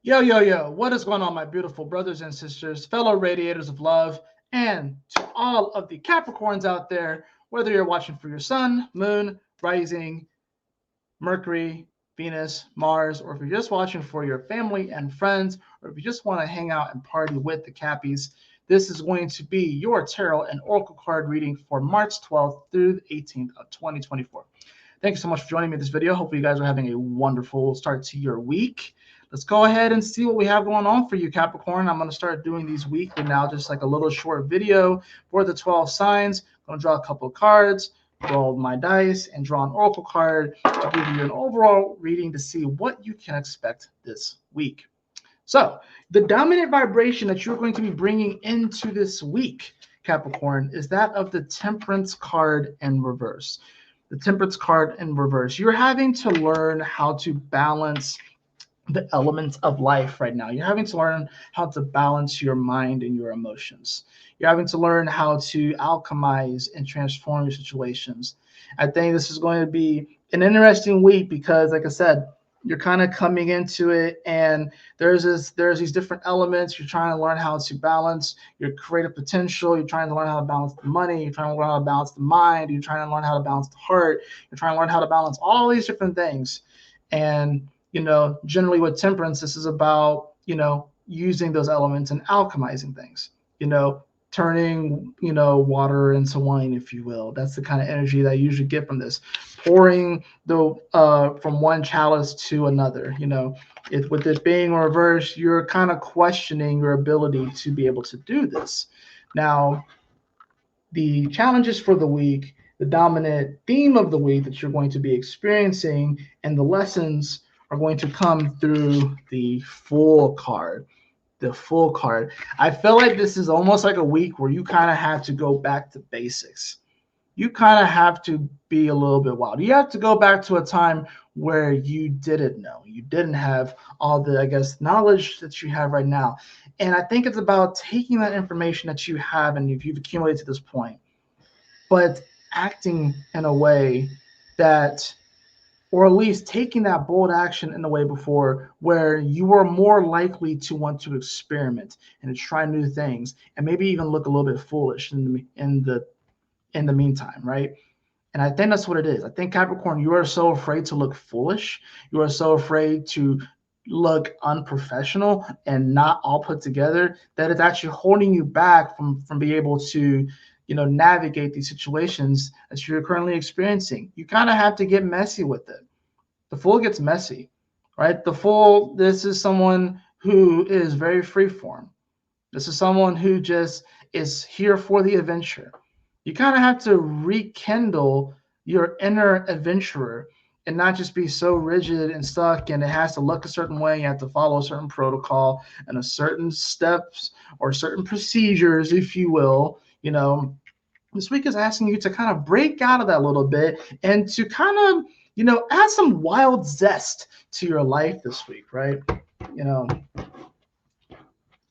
Yo, what is going on, my beautiful brothers and sisters, fellow radiators of love, and to all of the Capricorns out there, whether you're watching for your sun, moon, rising, Mercury, Venus, Mars, or if you're just watching for your family and friends, or if you just want to hang out and party with the Cappies, this is going to be your tarot and oracle card reading for March 12th through the 18th of 2024. Thank you so much for joining me in this video. Hopefully you guys are having a wonderful start to your week. Let's go ahead and see what we have going on for you, Capricorn. I'm going to start doing these weekly now, just like a little short video for the 12 signs. I'm going to draw a couple of cards, roll my dice, and draw an oracle card to give you an overall reading to see what you can expect this week. So the dominant vibration that you're going to be bringing into this week, Capricorn, is that of the Temperance card in reverse. The Temperance card in reverse. You're having to learn how to balance the elements of life right now. You're having to learn how to balance your mind and your emotions. You're having to learn how to alchemize and transform your situations. I think this is going to be an interesting week because, like I said, you're kind of coming into it and there's these different elements. You're trying to learn how to balance your creative potential. You're trying to learn how to balance the money. You're trying to learn how to balance the mind. You're trying to learn how to balance the heart. You're trying to learn how to balance all these different things. And generally with temperance, this is about, using those elements and alchemizing things, turning, water into wine, if you will. That's the kind of energy that I usually get from this, pouring from one chalice to another. With it being reversed, you're kind of questioning your ability to be able to do this. Now, the challenges for the week, the dominant theme of the week that you're going to be experiencing, and the lessons are going to come through the Fool card. The Fool card. I feel like this is almost like a week where you kind of have to go back to basics. You kind of have to be a little bit wild. You have to go back to a time where you didn't know. You didn't have all the, knowledge that you have right now. And I think it's about taking that information that you have and you've accumulated to this point, but acting in a way that, or at least taking that bold action in the way before where you are more likely to want to experiment and to try new things and maybe even look a little bit foolish in the meantime, right? And I think that's what it is. I think, Capricorn, you are so afraid to look foolish. You are so afraid to look unprofessional and not all put together that it's actually holding you back from being able to navigate these situations that you're currently experiencing. You kind of have to get messy with it. The Fool gets messy, right? The Fool, this is someone who is very freeform. This is someone who just is here for the adventure. You kind of have to rekindle your inner adventurer and not just be so rigid and stuck and it has to look a certain way. You have to follow a certain protocol and a certain steps or certain procedures, if you will. This week is asking you to kind of break out of that a little bit and to kind of, add some wild zest to your life this week, right?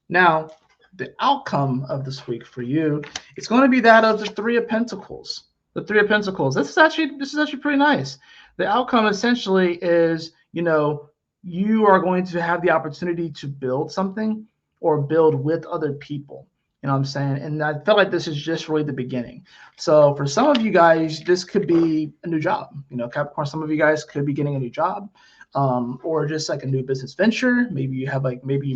Now, the outcome of this week for you, it's going to be that of the Three of Pentacles. The Three of Pentacles. This is actually pretty nice. The outcome essentially is, you are going to have the opportunity to build something or build with other people. You know what I'm saying? And I feel like this is just really the beginning. So for some of you guys, this could be a new job. Capricorn, some of you guys could be getting a new job, or just like a new business venture. Maybe you have maybe you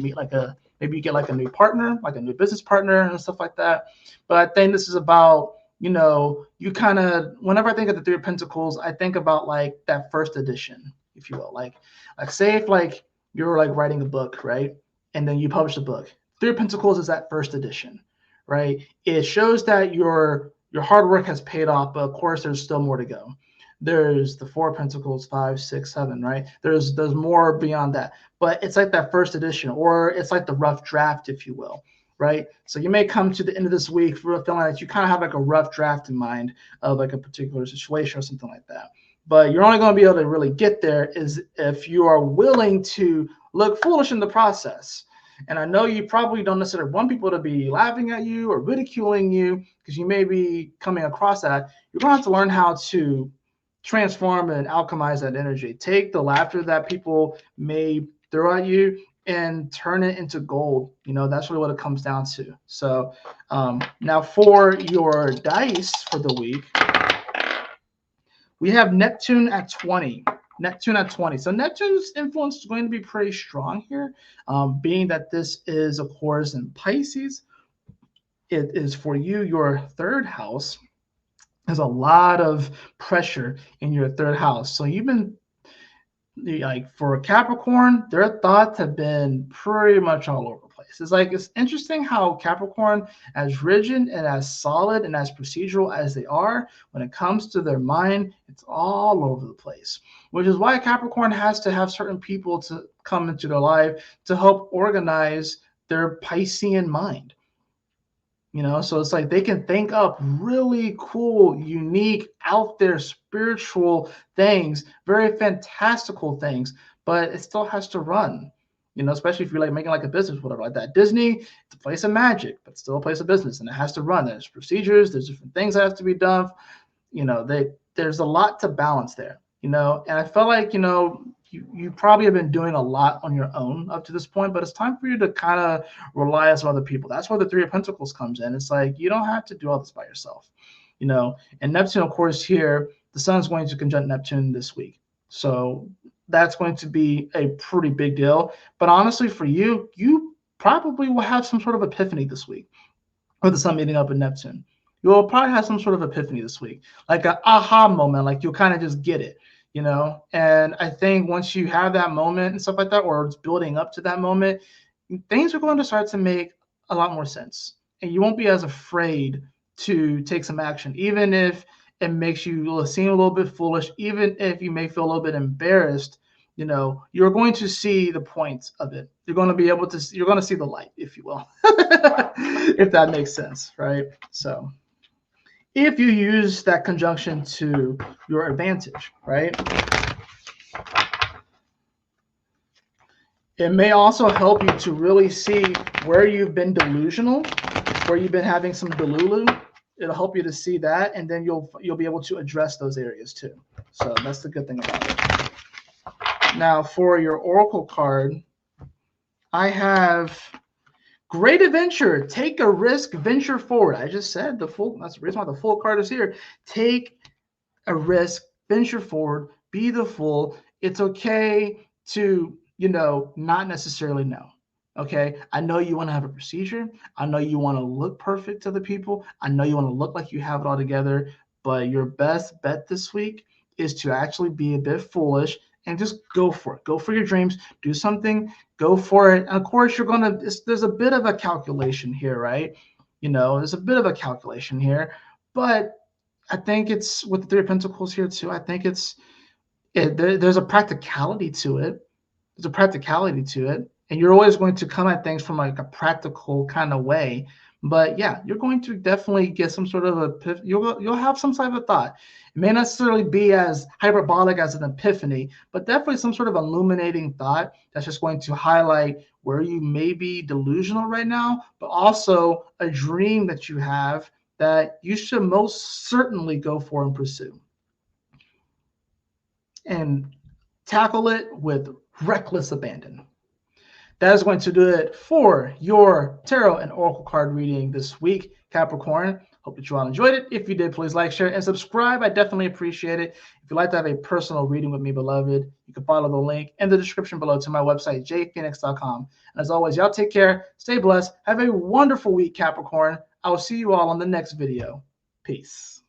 get like a new partner, like a new business partner and stuff like that. But I think this is about, you kind of, whenever I think of the Three of Pentacles, I think about like that first edition, if you will. Like say if like you're like writing a book, right? And then you publish a book. Three of Pentacles is that first edition, right? It shows that your hard work has paid off, but of course there's still more to go. There's the Four of Pentacles, 5, 6, 7, right? There's more beyond that, but it's like that first edition, or it's like the rough draft, if you will, right? So you may come to the end of this week feeling like you kind of have like a rough draft in mind of like a particular situation or something like that. But you're only going to be able to really get there is if you are willing to look foolish in the process. And I know you probably don't necessarily want people to be laughing at you or ridiculing you because you may be coming across that. You're going to have to learn how to transform and alchemize that energy. Take the laughter that people may throw at you and turn it into gold. That's really what it comes down to. So now for your dice for the week, we have Neptune at 20. Neptune at 20. So Neptune's influence is going to be pretty strong here, being that this is, of course, in Pisces. It is for you, your third house. There's a lot of pressure in your third house. So you've been, like, for Capricorn, their thoughts have been pretty much all over the place. It's interesting how Capricorn, as rigid and as solid and as procedural as they are, when it comes to their mind, it's all over the place, which is why Capricorn has to have certain people to come into their life to help organize their Piscean mind. So it's like they can think up really cool, unique, out there, spiritual things, very fantastical things, but it still has to run, especially if you're like making like a business, whatever like that. Disney, it's a place of magic, but still a place of business, and it has to run. There's procedures, there's different things that have to be done. There's a lot to balance there, and I felt like, you probably have been doing a lot on your own up to this point, but it's time for you to kind of rely on some other people. That's where the Three of Pentacles comes in. It's like, you don't have to do all this by yourself, and Neptune, of course, here, the sun is going to conjunct Neptune this week. So that's going to be a pretty big deal. But honestly, for you, you probably will have some sort of epiphany this week with the sun meeting up with Neptune. You'll probably have some sort of epiphany this week, like an aha moment, like you'll kind of just get it. And I think once you have that moment and stuff like that, or it's building up to that moment, things are going to start to make a lot more sense. And you won't be as afraid to take some action, even if it makes you seem a little bit foolish, even if you may feel a little bit embarrassed. You're going to see the point of it. You're going to see the light, if you will, if that makes sense, right? So if you use that conjunction to your advantage, right? It may also help you to really see where you've been delusional, where you've been having some delulu. It'll help you to see that, and then you'll be able to address those areas too. So that's the good thing about it. Now for your oracle card, I have great adventure. Take a risk, venture forward. I just said that's the reason why the Fool card is here. Take a risk, venture forward, be the Fool. It's okay to, not necessarily know. Okay. I know you want to have a procedure. I know you want to look perfect to the people. I know you want to look like you have it all together, but your best bet this week is to actually be a bit foolish and just go for it. Go for your dreams. Do something. Go for it. And of course, there's a bit of a calculation here, right? There's a bit of a calculation here, but I think it's with the Three of Pentacles here too. I think there's a practicality to it. There's a practicality to it. And you're always going to come at things from like a practical kind of way. But yeah, you're going to definitely get some sort of you'll have some type of thought. It may not necessarily be as hyperbolic as an epiphany, but definitely some sort of illuminating thought that's just going to highlight where you may be delusional right now, but also a dream that you have that you should most certainly go for and pursue. And tackle it with reckless abandon. That is going to do it for your tarot and oracle card reading this week, Capricorn. Hope that you all enjoyed it. If you did, please like, share, and subscribe. I definitely appreciate it. If you'd like to have a personal reading with me, beloved, you can follow the link in the description below to my website, jphoenix.com. And as always, y'all take care, stay blessed, have a wonderful week, Capricorn. I will see you all on the next video. Peace.